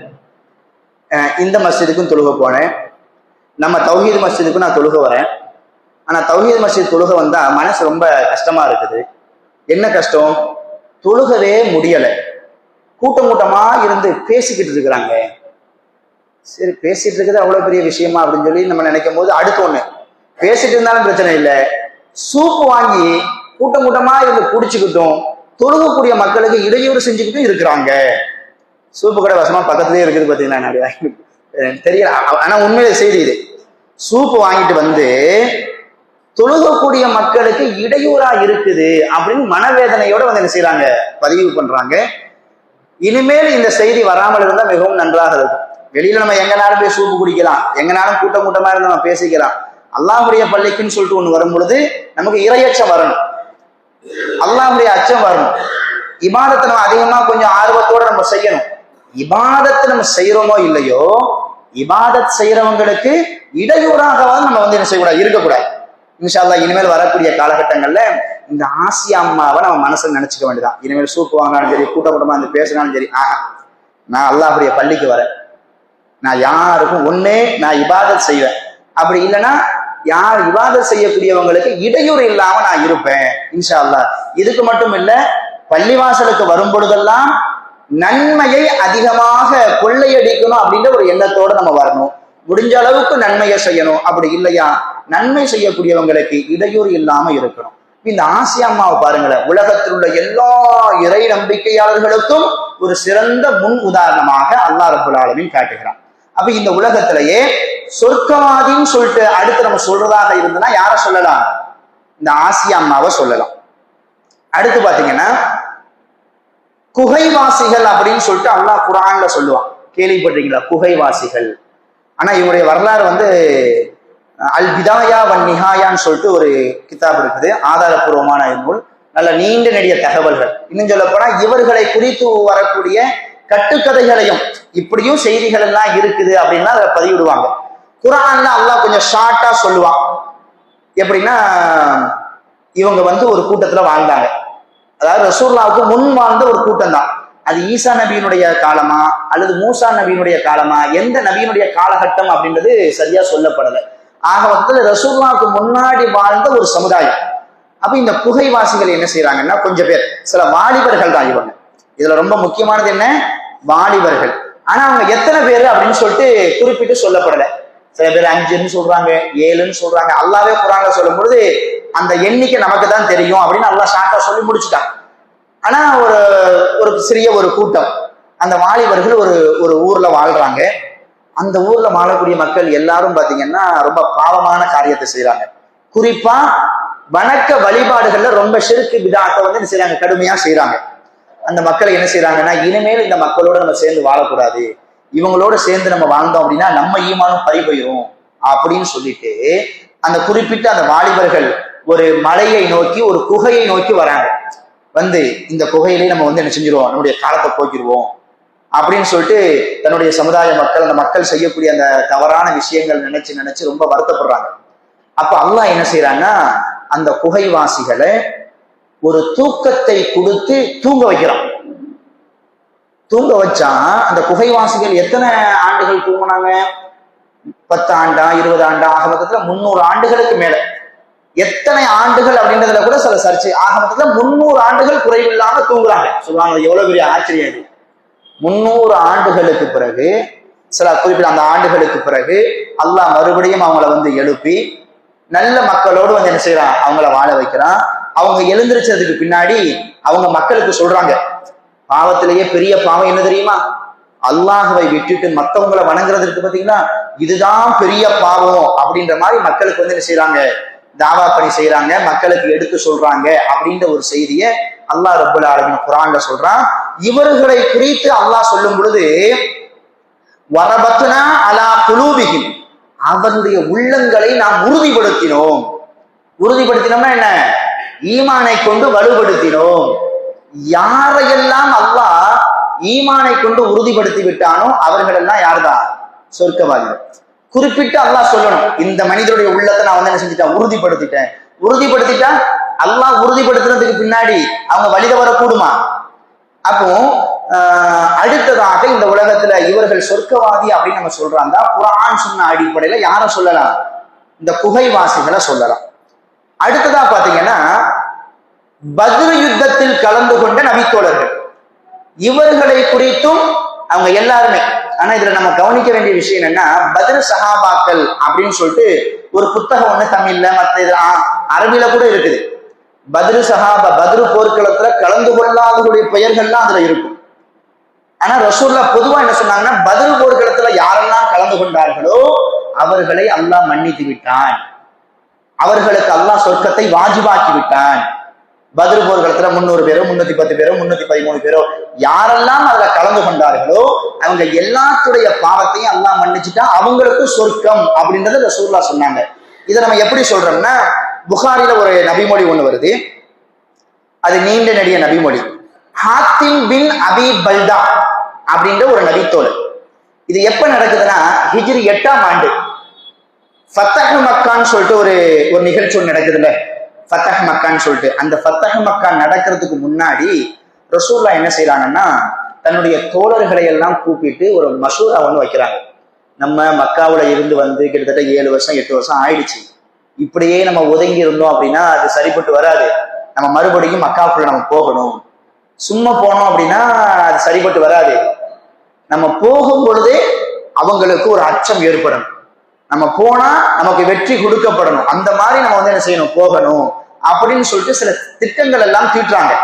இந்த மஸ்ஜிதுக்கும் தொழுக போனேன், நம்ம தௌஹீத் மஸ்ஜிதுக்கும் நான் தொழுக வரேன். ஆனா தௌஹீத் மஸ்ஜித் தொழுக வந்தா மனசு ரொம்ப கஷ்டமா இருக்குது. என்ன கஷ்டம்? தொழுகவே முடியலை, கூட்டம் கூட்டமா இருந்து பேசிக்கிட்டு இருக்கிறாங்க. சரி, பேசிட்டு இருக்குது அவ்வளவு பெரிய விஷயமா அப்படின்னு சொல்லி நம்ம நினைக்கும் போது அடுத்து ஒண்ணு, பேசிட்டு இருந்தாலும் பிரச்சனை இல்லை, சூப்பு வாங்கி கூட்டம் கூட்டமா இருந்து குடிச்சுக்கிட்டும் தொழுகக்கூடிய மக்களுக்கு இடையூறு செஞ்சுக்கிட்டும் இருக்கிறாங்க. சூப்பு கடை வசமா பக்கத்துலயே இருக்குது பாத்தீங்களா, நிறைய தெரியல. ஆனா உண்மையில செய்தி இது. சூப்பு வாங்கிட்டு வந்து தொழுகக்கூடிய மக்களுக்கு இடையூறா இருக்குது அப்படின்னு மனவேதனையோட வந்து என்ன செய்யறாங்க, பதிவு பண்றாங்க. இனிமேல் இந்த செய்தி வராமல் இருந்தால் மிகவும் நன்றாக இருக்கும். வெளியில நம்ம எங்கனாலும் போய் சூப்பு குடிக்கலாம், எங்கனாலும் கூட்டமா இருந்து நம்ம பேசிக்கலாம். அல்லாஹ்வுடைய பள்ளிக்குன்னு சொல்லிட்டு ஒண்ணு வரும் பொழுது நமக்கு இறையச்சம் வரணும், அல்லாஹ்வுடைய அச்சம் வரணும். இபாதத்தை நம்ம அதிகமா கொஞ்சம் ஆர்வத்தோட நம்ம செய்யணும். இபாதத்தை நம்ம செய்யறோமோ இல்லையோ, இபாதத் செய்யறவங்களுக்கு இடையூறாகவாது நம்ம என்ன செய்யக்கூடாது, இருக்கக்கூடாது. இன்ஷா அல்லாஹ் இனிமேல் வரக்கூடிய காலகட்டங்கள்ல இந்த ஆசியா அம்மாவை நம்ம மனசுல நினைச்சுக்க வேண்டியதான். இனிமேல் சூப்பு வாங்கினாலும் சரி, கூட்டமா இருந்து பேசினாலும் சரி, நான் அல்லாஹ்வுடைய பள்ளிக்கு வரேன், நான் யாருக்கும் ஒன்னே நான் இபாதத் செய்வேன், அப்படி இல்லைன்னா யார் இபாதத் செய்யக்கூடியவங்களுக்கு இடையூறு இல்லாம நான் இருப்பேன் இன்ஷா அல்லாஹ். இதுக்கு மட்டும் இல்ல, பள்ளிவாசலுக்கு வரும் பொழுதெல்லாம் நன்மையை அதிகமாக கொள்ளையடிக்கணும் அப்படின்ற ஒரு எண்ணத்தோட நம்ம வரணும். முடிஞ்ச அளவுக்கு நன்மையை செய்யணும், அப்படி இல்லையா நன்மை செய்யக்கூடியவங்களுக்கு இடையூறு இல்லாம இருக்கணும். இந்த ஆசியா அம்மாவை பாருங்களேன், உலகத்தில் உள்ள எல்லா இறை நம்பிக்கையாளர்களுக்கும் ஒரு சிறந்த முன் உதாரணமாக அல்லாஹ் ரப்பல் ஆலமீன் காட்டுகிறான். அப்ப இந்த உலகத்திலேயே சொர்க்கவாதின்னு சொல்லிட்டு அடுத்து நம்ம சொல்றதாக இருந்ததுன்னா யாரை சொல்லலாம், இந்த ஆசியா அம்மாவை சொல்லலாம். அடுத்து பாத்தீங்கன்னா குகைவாசிகள் அப்படின்னு சொல்லிட்டு அல்லாஹ் குர்ஆன்ல சொல்லுவான், கேள்விப்பட்டிருக்கீங்களா குகைவாசிகள்? ஆனா இவருடைய வரலாறு அல் பிதாயா வன் நிஹாயான்னு சொல்லிட்டு ஒரு கிதாப் இருக்குது, ஆதாரபூர்வமான நூல், நல்ல நீண்ட நெடிய தகவல்கள். இன்னும் சொல்ல போனா இவர்களை குறித்து வரக்கூடிய கட்டுக்கதைகளையும் இப்படியும் செய்திகள் எல்லாம் இருக்குது அப்படின்னா அதை பதிவிடுவாங்க. குர்ஆன்ல அல்லாஹ் கொஞ்சம் ஷார்ட்டா சொல்லுவான். எப்படின்னா இவங்க ஒரு கூட்டத்துல வாழ்ந்தாங்க, அதாவது ரசூலுல்லாஹ்வுக்கு முன் வாழ்ந்த ஒரு கூட்டம் தான். அது ஈசா நபியினுடைய காலமா அல்லது மூசா நபியினுடைய காலமா, எந்த நபியினுடைய காலகட்டம் அப்படின்றது சரியா சொல்லப்படலை. ஆக மொத்தத்தில் ரசூலுல்லாஹ்வுக்கு முன்னாடி வாழ்ந்த ஒரு சமுதாயம். அப்ப இந்த குகைவாசிகள் என்ன செய்யறாங்கன்னா, கொஞ்சம் பேர், சில வாலிபர்கள் தான் இவங்க. இதுல ரொம்ப முக்கியமானது என்ன, வாலிபர்கள். ஆனா அவங்க எத்தனை பேர் அப்படின்னு சொல்லிட்டு குறிப்பிட்டு சொல்லப்படலை. சில பேர் 5ன்னு சொல்றாங்க, 7ன்னு சொல்றாங்க. அல்லாஹ்வே குர்ஆன்ல சொல்லும் பொழுது அந்த எண்ணிக்கை நமக்கு தான் தெரியும் அப்படின்னு அல்லாஹ் ஷார்ட்டா சொல்லி முடிச்சுட்டான். ஆனா ஒரு சிறிய ஒரு கூட்டம், அந்த வாலிபர்கள் ஒரு ஊர்ல வாழ்றாங்க. அந்த ஊர்ல வாழக்கூடிய மக்கள் எல்லாரும் பாத்தீங்கன்னா ரொம்ப பாவமான காரியத்தை செய்யறாங்க. குறிப்பா வணக்க வழிபாடுகள்ல ரொம்ப ஷிர்க் பித்அத்தை என்ன செய்யறாங்க, கடுமையா செய்யறாங்க. அந்த மக்களை என்ன செய்யறாங்கன்னா, இனிமேல் இந்த மக்களோட நம்ம சேர்ந்து வாழக்கூடாது, இவங்களோட சேர்ந்து நம்ம வாழ்ந்தோம் அப்படின்னா நம்ம ஈமானும் பறி போயிரும் அப்படின்னு சொல்லிட்டு அந்த குறிப்பிட்ட அந்த வாலிபர்கள் ஒரு மலையை நோக்கி, ஒரு குகையை நோக்கி வராங்க. இந்த குகையிலே நம்ம என்ன செஞ்சிருவோம், நம்முடைய காலத்தை போக்கிடுவோம் அப்படின்னு சொல்லிட்டு தன்னுடைய சமுதாய மக்கள், அந்த மக்கள் செய்யக்கூடிய அந்த தவறான விஷயங்கள் நினைச்சு ரொம்ப வருத்தப்படுறாங்க. அப்ப அல்லாஹ் என்ன செய்யறாங்கன்னா, அந்த குகைவாசிகளை ஒரு தூக்கத்தை கொடுத்து தூங்க வைக்கிறான். தூங்க வச்சா அந்த குகைவாசிகள் எத்தனை ஆண்டுகள் தூங்கினாங்க, 10 ஆண்டா 20 ஆண்டா, ஆக மொத்தத்துல 300 ஆண்டுகளுக்கு மேல. எத்தனை ஆண்டுகள் அப்படின்றதுல கூட சில சர்ச்சை. ஆக மொத்தத்துல 300 ஆண்டுகள் குறைவில்லாம தூங்குறாங்க. சொல்லுவாங்க, எவ்வளவு பெரிய ஆச்சரியம் இது. 300 ஆண்டுகளுக்கு பிறகு, சில குறிப்பிட்ட அந்த ஆண்டுகளுக்கு பிறகு அல்லாஹ் மறுபடியும் அவங்கள எழுப்பி நல்ல மக்களோடு என்ன செய்யறான், அவங்கள வாழ வைக்கிறான். அவங்க எழுந்திருச்சதுக்கு பின்னாடி அவங்க மக்களுக்கு சொல்றாங்க, பாவத்திலேயே பெரிய பாவம் என்ன தெரியுமா, அல்லாஹ்வை விட்டுட்டு மத்தவங்களை வணங்குறதுக்கு பாத்தீங்கன்னா இதுதான் பெரிய பாவம் அப்படின்ற மாதிரி மக்களுக்கு என்ன செய்யறாங்க, தாவா பணி செய்யறாங்க, மக்களுக்கு எடுத்து சொல்றாங்க அப்படின்ற ஒரு செய்தியை அல்லாஹ் ரப்பல் ஆலமீன் குர்ஆன்ல சொல்றான். இவர்களை குறித்து அல்லாஹ் சொல்லும் பொழுது வரபத்னா அலா குலூபிஹிம், அவருடைய உள்ளங்களை நாம் உறுதிப்படுத்தினோம். உறுதிப்படுத்தினோம்னா என்ன, ஈமானை கொண்டு வலுப்படுத்தினோம். யாரையெல்லாம் அல்லாஹ் ஈமானை கொண்டு உறுதிப்படுத்தி விட்டானோ அவர்கள் எல்லாம் யார்தான், சொர்க்கவாதிகள். குறிப்பிட்டு அல்லாஹ் சொல்லணும், இந்த மனிதனுடைய உள்ளத்தை நான் என்ன செஞ்சுட்டேன், உறுதிப்படுத்திட்டேன். உறுதிப்படுத்திட்டா அல்லாஹ் உறுதிப்படுத்துறதுக்கு பின்னாடி அவங்க வழி தவறக்கூடுமா? அப்போ அடுத்ததாக இந்த உலகத்துல இவர்கள் சொர்க்கவாதி அப்படின்னு நம்ம சொல்றாங்க. குர்ஆன் சொன்ன அடிப்படையில யாரை சொல்லலாம், இந்த குகைவாசிகளை சொல்லலாம். அடுத்ததா பாத்தீங்கன்னா பத்ர் யுத்தத்தில் கலந்து கொண்ட நபித்தோழர்கள், இவர்களை குறித்தும் அவங்க எல்லாருமே. ஆனா இதுல நம்ம கவனிக்க வேண்டிய விஷயம் என்னன்னா, பத்ர் சஹாபாக்கள் அப்படின்னு சொல்லிட்டு ஒரு புத்தகம் தமிழ்ல மற்ற இதுல அரபில கூட இருக்குது. பத்ரு சஹாபா, பத்ரு போர்க்களத்துல கலந்து கொள்ளாதவர்களுடைய பெயர்கள்லாம் அதுல இருக்கும். ஆனா ரசூலுல்லாஹ் பொதுவா என்ன சொன்னாங்கன்னா, பத்ரு போர்க்களத்துல யாரெல்லாம் கலந்து கொண்டார்களோ அவர்களை அல்லாஹ் மன்னித்து விட்டான், அவர்களுக்கு அல்லாஹ் சொர்க்கத்தை வாஜிபாக்கி விட்டான். பத்ரு போர்க்களத்துல 300 பேரோ 310 பேரோ 313 பேரோ யாரெல்லாம் அதுல கலந்து கொண்டார்களோ அவங்க எல்லாத்துடைய பாவத்தையும் அல்லாஹ் மன்னிச்சுட்டா அவங்களுக்கு சொர்க்கம் அப்படின்றத ரசூலுல்லாஹ் சொன்னாங்க. இதை நம்ம எப்படி சொல்றோம்னா, புகாரில ஒரு நபிமொழி ஒண்ணு வருது, அது நீண்ட நெடிய நபிமொழி. ஹாத்திம் பின் அபி பல்தா அப்படின்ற ஒரு நபித்தோழர். இது எப்ப நடக்குதுன்னா ஹிஜ்ரி 8ஆம் ஆண்டு ஃபத்தஹ் மக்கான்னு சொல்லிட்டு ஒரு நிகழ்ச்சி ஒன்று நடக்குதுல்ல, ஃபத்தஹ் மக்கான்னு சொல்லிட்டு. அந்த ஃபத்தஹ் மக்கா நடக்கிறதுக்கு முன்னாடி ரசூலுல்லாஹ் என்ன செய்யறாங்கன்னா தன்னுடைய தோழர்களை எல்லாம் கூப்பிட்டு ஒரு மசூரா ஒன்று வைக்கிறாங்க. நம்ம மக்காவுல இருந்து வந்து கிட்டத்தட்ட 7 வருஷம் 8 வருஷம் ஆயிடுச்சு. இப்படியே நம்ம ஒதுங்கி இருந்தோம் அப்படின்னா அது சரிப்பட்டு வராது. நம்ம மறுபடியும் மக்காவுக்குள்ள நம்ம போகணும். சும்மா போனோம் அப்படின்னா அது சரிப்பட்டு வராது. நம்ம போகும் பொழுதே அவங்களுக்கு ஒரு அச்சம் ஏற்படணும். நம்ம போனா நமக்கு வெற்றி கொடுக்கப்படணும். அந்த மாதிரி நம்ம வந்து என்ன செய்யணும், போகணும் அப்படின்னு சொல்லிட்டு சில திட்டங்கள் எல்லாம் தீட்டுறாங்க.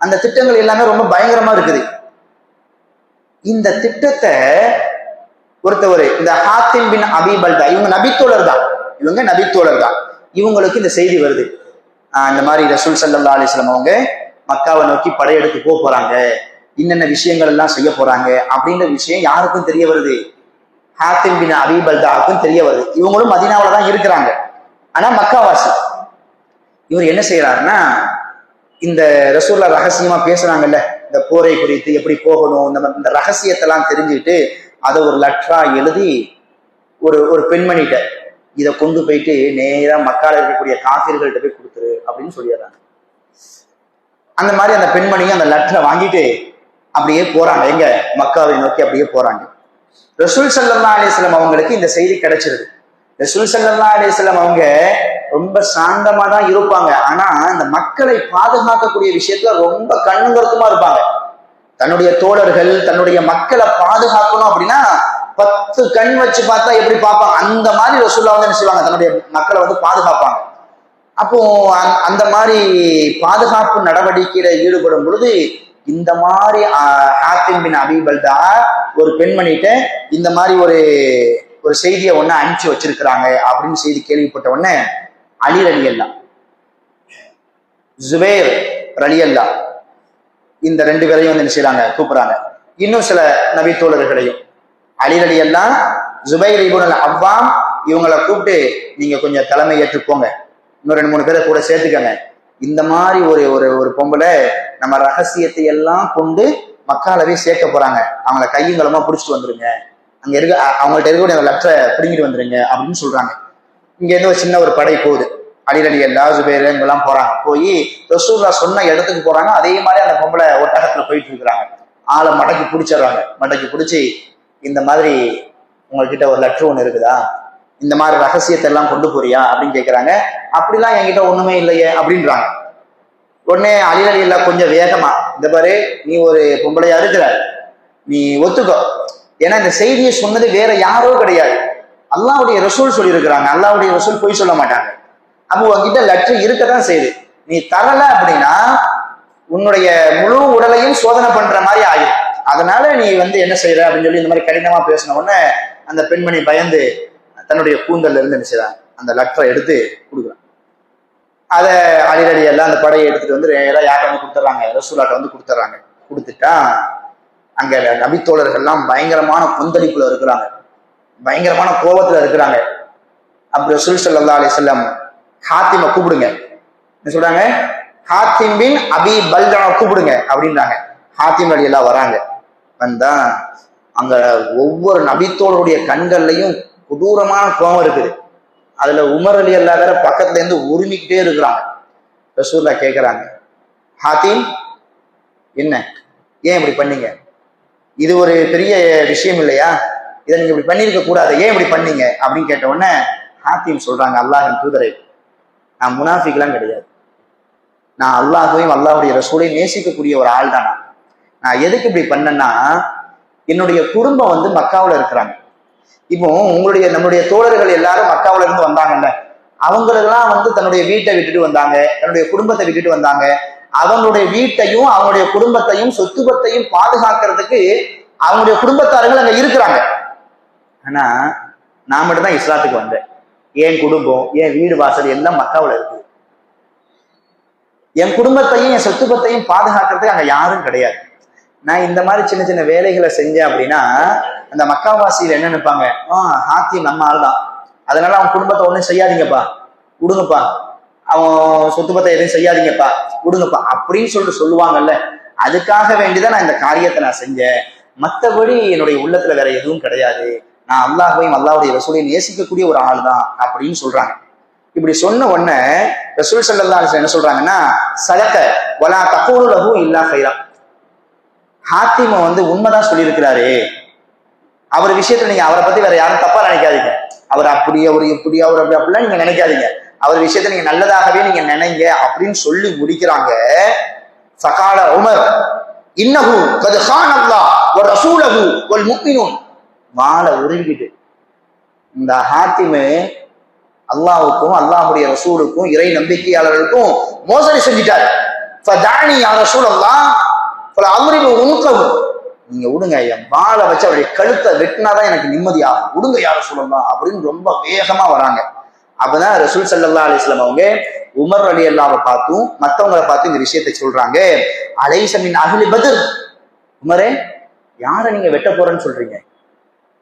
அந்த திட்டங்கள் எல்லாமே ரொம்ப பயங்கரமா இருக்குது. இந்த திட்டத்தை ஒருத்தவர், இந்த ஹாத்திம் பின் அபி பல்தா, இவங்க நபித்தோழர் தான். இவங்களுக்கு இந்த செய்தி வருது, இந்த மாதிரி ரசூல் ஸல்லல்லாஹு அலைஹி வஸல்லம் அவங்க மக்காவை நோக்கி படையெடுத்து போறாங்க, இன்னென்ன விஷயங்கள் எல்லாம் செய்ய போறாங்க அப்படின்ற விஷயம் யாருக்கும் தெரிய வருது, ஹாத்திம் பின் அபி பல்தாவுக்கும் தெரிய வருது. இவங்களும் மதீனாவுல தான் இருக்கிறாங்க, ஆனா மக்காவாசி. இவர் என்ன செய்யறாருன்னா, இந்த ரசூலுல்லாஹ் ரகசியமா பேசுறாங்கல்ல இந்த போரை குறித்து, எப்படி போகணும், இந்த ரகசியத்தெல்லாம் தெரிஞ்சுக்கிட்டு அதை ஒரு லெட்டரா எழுதி ஒரு பெண்மணிகிட்ட இதை கொண்டு போயிட்டு நேரா மக்கால இருக்கக்கூடிய காஃபிர்கள்ட்ட போய் கொடுத்துரு அப்படின்னு சொல்லிடுறாங்க. அந்த மாதிரி அந்த பெண்மணியும் அந்த லெட்டரை வாங்கிட்டு அப்படியே போறாங்க, எங்க மக்காவை நோக்கி அப்படியே போறாங்க. ரசூல் ஸல்லல்லாஹு அலைஹி வஸல்லம் அவங்களுக்கு இந்த செய்தி கிடைச்சிருது. ரசூல் ஸல்லல்லாஹு அலைஹி வஸல்லம் அவங்க ரொம்ப சாந்தமா தான் இருப்பாங்க, ஆனா அந்த மக்களை பாதுகாக்கக்கூடிய விஷயத்துல ரொம்ப கண்ணுங்கருத்துமா இருப்பாங்க. தன்னுடைய தோழர்கள் தன்னுடைய மக்களை பாதுகாக்கணும் அப்படின்னா 10 கண் வச்சு பார்த்தா எப்படி பார்ப்பாங்க, அந்த மாதிரி ரசூலுல்லாஹ் வந்து என்ன செய்வாங்க, தன்னுடைய மக்களை வந்து பாதுகாப்பாங்க. அப்போ அந்த மாதிரி பாதுகாப்பு நடவடிக்கையில ஈடுபடும் பொழுது இந்த மாதிரி ஹாத்திம் பின் அபி பல்தா ஒரு பெண்மணிகிட்ட இந்த மாதிரி ஒரு செய்தியை ஒண்ணு அனுப்பிச்சு வச்சிருக்கிறாங்க அப்படின்னு செய்தி கேள்விப்பட்ட உடனே அலி ரலியல்லாஹ், ஜுபைர் ரலியல்லாஹ், இந்த 2 பேரையும் வந்து என்ன செய்யறாங்க, கூப்பிடுறாங்க. இன்னும் சில நபி தோழர்களையும், அலி ரலியல்லாஹ், ஜுபைர் இப்னுல் அவ்வாம், இவங்களை கூப்பிட்டு நீங்க கொஞ்சம் தலைமை ஏற்றுப்போங்க, இன்னும் 2-3 பேரை கூட சேர்த்துக்கங்க. இந்த மாதிரி ஒரு பொம்பளை நம்ம ரகசியத்தை எல்லாம் கொண்டு மக்காலவே சேர்க்க போறாங்க, அவங்கள கையுங்களமா பிடிச்சிட்டு வந்துருங்க, அங்க இருக்க அவங்கள்ட்ட இருக்கக்கூடிய அந்த லெட்டரை பிடிங்கிட்டு வந்துருங்க அப்படின்னு சொல்றாங்க. இங்க இருந்து ஒரு சின்ன ஒரு படை போகுது, அலி ரலியல்லாஹ் ஜுபைர் இவங்கெல்லாம் போறாங்க. போய் ரசூலுல்லாஹ் சொன்ன இடத்துக்கு போறாங்க. அதே மாதிரி அந்த பொம்பளை ஒட்டகத்துல போயிட்டு இருக்கிறாங்க. ஆளை மடக்கி பிடிச்சிடுறாங்க. மடக்கி பிடிச்சி இந்த மாதிரி உங்ககிட்ட ஒரு லெட்டர் ஒன்று இருக்குதா, இந்த மாதிரி ரகசியத்தை எல்லாம் கொண்டு போறியா அப்படின்னு கேட்கிறாங்க. அப்படிலாம் என்கிட்ட ஒண்ணுமே இல்லையே அப்படின்றாங்க. உடனே அலி ரலியல்லாஹ் கொஞ்சம் வேகமா, இந்த பாரு நீ ஒரு பொம்பளையா இருக்கிற, நீ ஒத்துக்கோ, ஏன்னா இந்த செய்தியை சொன்னது வேற யாரோ கிடையாது, அல்லாஹ்வுடைய ரசூல் சொல்லி இருக்கிறாங்க, அல்லாஹ்வுடைய ரசூல் போய் சொல்ல மாட்டாங்க. அப்போ உங்ககிட்ட லெட்டர் இருக்கதான் செய்யுது, நீ தரல அப்படின்னா உன்னுடைய முழு உடலையும் சோதனை பண்ற மாதிரி ஆயிடும், அதனால நீ வந்து என்ன செய்யற அப்படின்னு சொல்லி இந்த மாதிரி கடினமா பேசின உடனே அந்த பெண்மணி பயந்து தன்னுடைய கூந்தல்ல இருந்து என்ன செய்யறாங்க, அந்த லெட்டரை எடுத்து கொடுக்குறாங்க. அதை அலி ரலியல்லாஹ் அந்த படையை எடுத்துட்டு வந்து நேரா யார்ட்ட வந்து கொடுத்துட்றாங்க, ரசூலாட்ட வந்து கொடுத்துட்றாங்க. கொடுத்துட்டா அங்க நபித்தோழர்கள்லாம் பயங்கரமான கொந்தளிப்புல இருக்கிறாங்க, பயங்கரமான கோபத்துல இருக்கிறாங்க. அப்படி ரசூல் ஸல்லல்லாஹு அலைஹி வஸல்லம் ஹாத்திமை கூப்பிடுங்க, என்ன சொல்றாங்க, ஹாத்திம் பின் அபி பல்தாவை கூப்பிடுங்க அப்படின்றாங்க. ஹாத்திம் ரலியல்லாஹ் வராங்க. வந்தா அங்க ஒவ்வொரு நபித்தோழருடைய கண்கள்லையும் கொடூரமான கோபம் இருக்குது. அதுல உமர் ரலியல்லாஹ் வேற பக்கத்துல இருந்து உரிமிக்கிட்டே இருக்கிறாங்க. ரசூலுல்லாஹ் கேட்கிறாங்க, ஹாத்திம் என்ன, ஏன் இப்படி பண்ணீங்க, இது ஒரு பெரிய விஷயம் இல்லையா, இதை நீங்க இப்படி பண்ணிருக்க கூடாது, ஏன் இப்படி பண்ணீங்க அப்படின்னு கேட்ட உடனே ஹாத்திம் சொல்றாங்க, அல்லாஹ்வின் தூதரை, நான் முனாஃபிக்லாம் கிடையாது, நான் அல்லாஹையும் அல்லாஹ்வுடைய ரசூலையும் நேசிக்கக்கூடிய ஒரு ஆள் தான். நான் எதுக்கு இப்படி பண்ணேன்னா, என்னுடைய குடும்பம் வந்து மக்காவுல இருக்கிறாங்க. இப்போ நம்மளுடைய தோழர்கள் எல்லாரும் மக்காவுல இருந்து வந்தாங்கல்ல, அவங்களெல்லாம் வந்து தன்னுடைய வீட்டை விட்டுட்டு வந்தாங்க, தன்னுடைய குடும்பத்தை விட்டுட்டு வந்தாங்க. அவங்களுடைய வீட்டையும் அவங்களுடைய குடும்பத்தையும் சொத்துபத்தையும் பாதுகாக்கிறதுக்கு அவங்களுடைய குடும்பத்தார்கள் அங்க இருக்கிறாங்க. ஆனா நான் மட்டும் தான் இஸ்லாத்துக்கு வந்தேன், என் குடும்பம் என் வீடு வாசல் எல்லாம் மக்காவுல இருக்கு. என் குடும்பத்தையும் என் சொத்து பத்தையும் பாதுகாக்கிறதுக்கு அங்க யாரும் கிடையாது. நான் இந்த மாதிரி சின்ன சின்ன வேலைகளை செஞ்சேன் அப்படின்னா அந்த மக்காவாசியில என்ன நினைப்பாங்க, ஹாத்திம் நம்ம ஆள் தான், அதனால அவன் குடும்பத்தை ஒண்ணும் செய்யாதீங்கப்பா, விடுங்கப்பா, அவன் சொத்து பத்தை எதுவும் செய்யாதீங்கப்பா, விடுங்கப்பா அப்படின்னு சொல்லிட்டு சொல்லுவாங்கல்ல. அதுக்காக வேண்டிதான் நான் இந்த காரியத்தை நான் செஞ்சேன். மற்றபடி என்னுடைய உள்ளத்துல வேற எதுவும் கிடையாது. நான் அல்லாஹ்வையும் அல்லாஹ்வுடைய ரசூலையும் நேசிக்கக்கூடிய ஒரு ஆள் தான் அப்படின்னு சொல்றாங்க. இப்படி சொன்ன உடனே ரசூல் ஸல்லல்லாஹு அலைஹி வஸல்லம் என்ன சொல்றாங்கன்னா, சலக வலா தகூலு லஹு இல்லா கைரா. ஹாத்திம உண்மைதான் சொல்லியிருக்கிறாரு, அவர் விஷயத்துல நீங்க அவரை பத்தி வேற யாரும் தப்பா நினைக்காதீங்க. அவர் அப்படி அவர் இப்படி அவர் அப்படி அப்படிலாம் நீங்க நினைக்காதீங்க. அவர் விஷயத்த நீங்க நல்லதாகவே நீங்க நினைங்க அப்படின்னு சொல்லி முடிக்கிறாங்க. ஃபகால உமர் இன்னஹு கத் கான அல்லாஹ் வ ரசூலஹு வல் முஃமினூன். வாளை உருவிக்கிட்டு இந்த ஹாத்திமு அல்லாஹ்வுக்கும் அல்லாஹ்வுடைய ரசூலுக்கும் இறை நம்பிக்கையாளர்களுக்கும் மோசடி செஞ்சிட்டாரு. ஃபதானி யா ரசூலல்லாஹ் ஃபல அம்ரிபு உன்கஹு. நீங்க விடுங்க, என் வாளை வச்சு அவருடைய கழுத்தை வெட்டினாதான் எனக்கு நிம்மதியாகும், விடுங்க யா ரசூலல்லாஹ் அப்படின்னு ரொம்ப வேகமா வராங்க. அப்பதான் ரசூல் ஸல்லல்லாஹு அலைஹி வஸல்லம் அவங்க உமர் ரலியல்லாஹு பார்த்தும் மற்றவங்களை பார்த்து இந்த விஷயத்தை சொல்றாங்க. அலைஸ மின் அஹ்லி பத்ர். உமரே, யாரை நீங்க வெட்ட போறேன்னு சொல்றீங்க?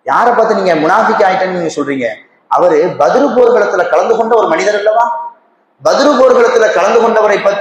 யாரை பார்த்து நீங்க முனாஃபிக் ஆயிட்டேன்னு நீங்க சொல்றீங்க? அவரு பத்ரு போர்க்களத்துல கலந்து கொண்ட ஒரு மனிதர் அல்லவா? பத்ரு போர்க்களத்துல கலந்து கொண்டவரை பத்தி